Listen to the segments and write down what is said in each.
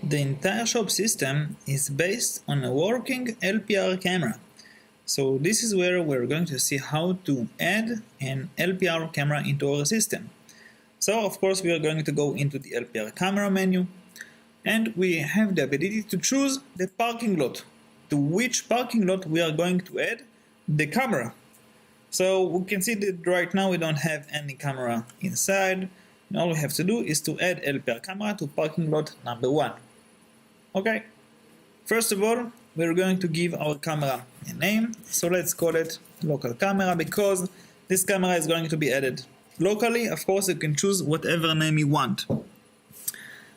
The entire SHOB system is based on a working LPR camera. So this is where we're going to see how to add an LPR camera into our system. So of course we are going to go into the LPR camera menu, and we have the ability to choose the parking lot, to which parking lot we are going to add the camera. So we can see that right now we don't have any camera inside, and all we have to do is to add LPR camera to parking lot number 1. Okay, first of all we're going to give our camera a name, so let's call it local camera, because this camera is going to be added locally. Of course you can choose whatever name you want.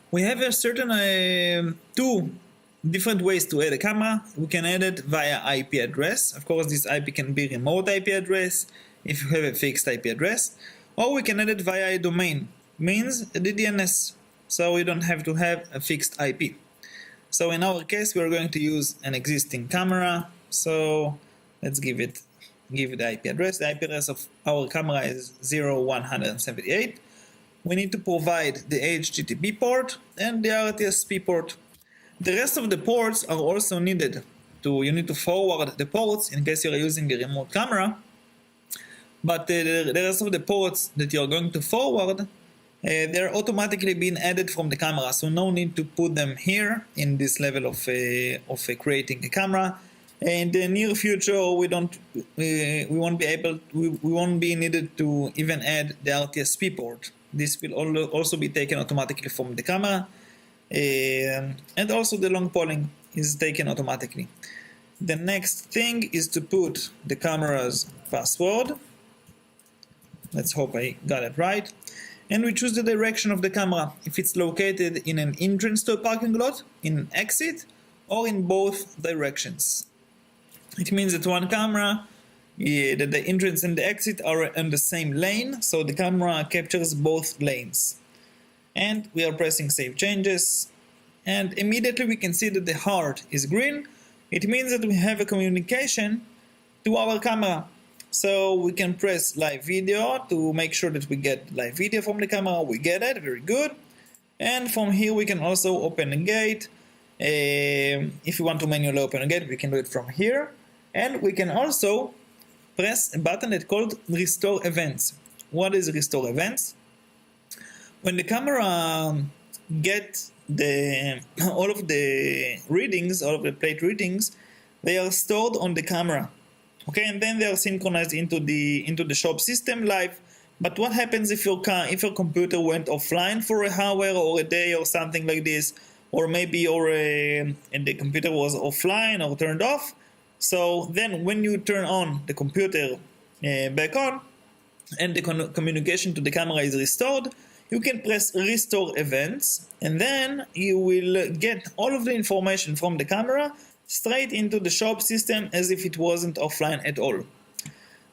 We have a certain two different ways to add a camera. We can add it via IP address. Of course this IP can be remote IP address if you have a fixed IP address, or we can add it via a domain, means the DNS, so we don't have to have a fixed IP. So in our case we are going to use an existing camera, so let's give the IP address. The IP address of our camera is 0178. We need to provide the HTTP port and the RTSP port. The rest of the ports are also needed. You need to forward the ports in case you are using a remote camera, but the rest of the ports that you are going to forward, they're automatically being added from the camera, so no need to put them here in this level of creating a camera. In the near future we won't be needed to even add the RTSP port. This will also be taken automatically from the camera, and also the long polling is taken automatically. The next thing is to put the camera's password. Let's hope I got it right. And we choose the direction of the camera, if it's located in an entrance to a parking lot, in an exit, or in both directions. It means that one camera, that the entrance and the exit are in the same lane, so the camera captures both lanes. And we are pressing save changes, and immediately we can see that the heart is green. It means that we have a communication to our camera. So we can press live video to make sure that we get live video from the camera. We get it, very good. And from here we can also open a gate. If you want to manually open a gate, we can do it from here. And we can also press a button that's called restore events. What is restore events? When the camera gets all of the readings, all of the plate readings, they are stored on the camera. Okay, and then they are synchronized into the SHOB system live. But what happens if your computer went offline for an hour or a day or something like this, or maybe and the computer was offline or turned off? So then when you turn on the computer back on and the communication to the camera is restored, you can press restore events, and then you will get all of the information from the camera straight into the SHOB system as if it wasn't offline at all.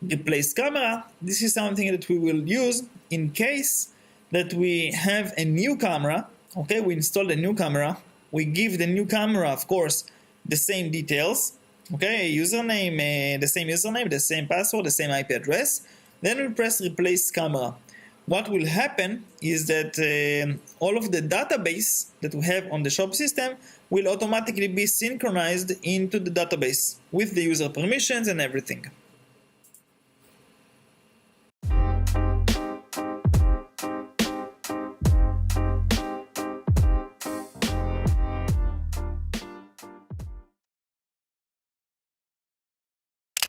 Replace camera, this is something that we will use in case that we have a new camera. Okay, we install a new camera, we give the new camera, of course, the same details, okay, username, the same password, the same IP address. Then we press replace camera. What will happen is that all of the database that we have on the SHOB system will automatically be synchronized into the database with the user permissions and everything.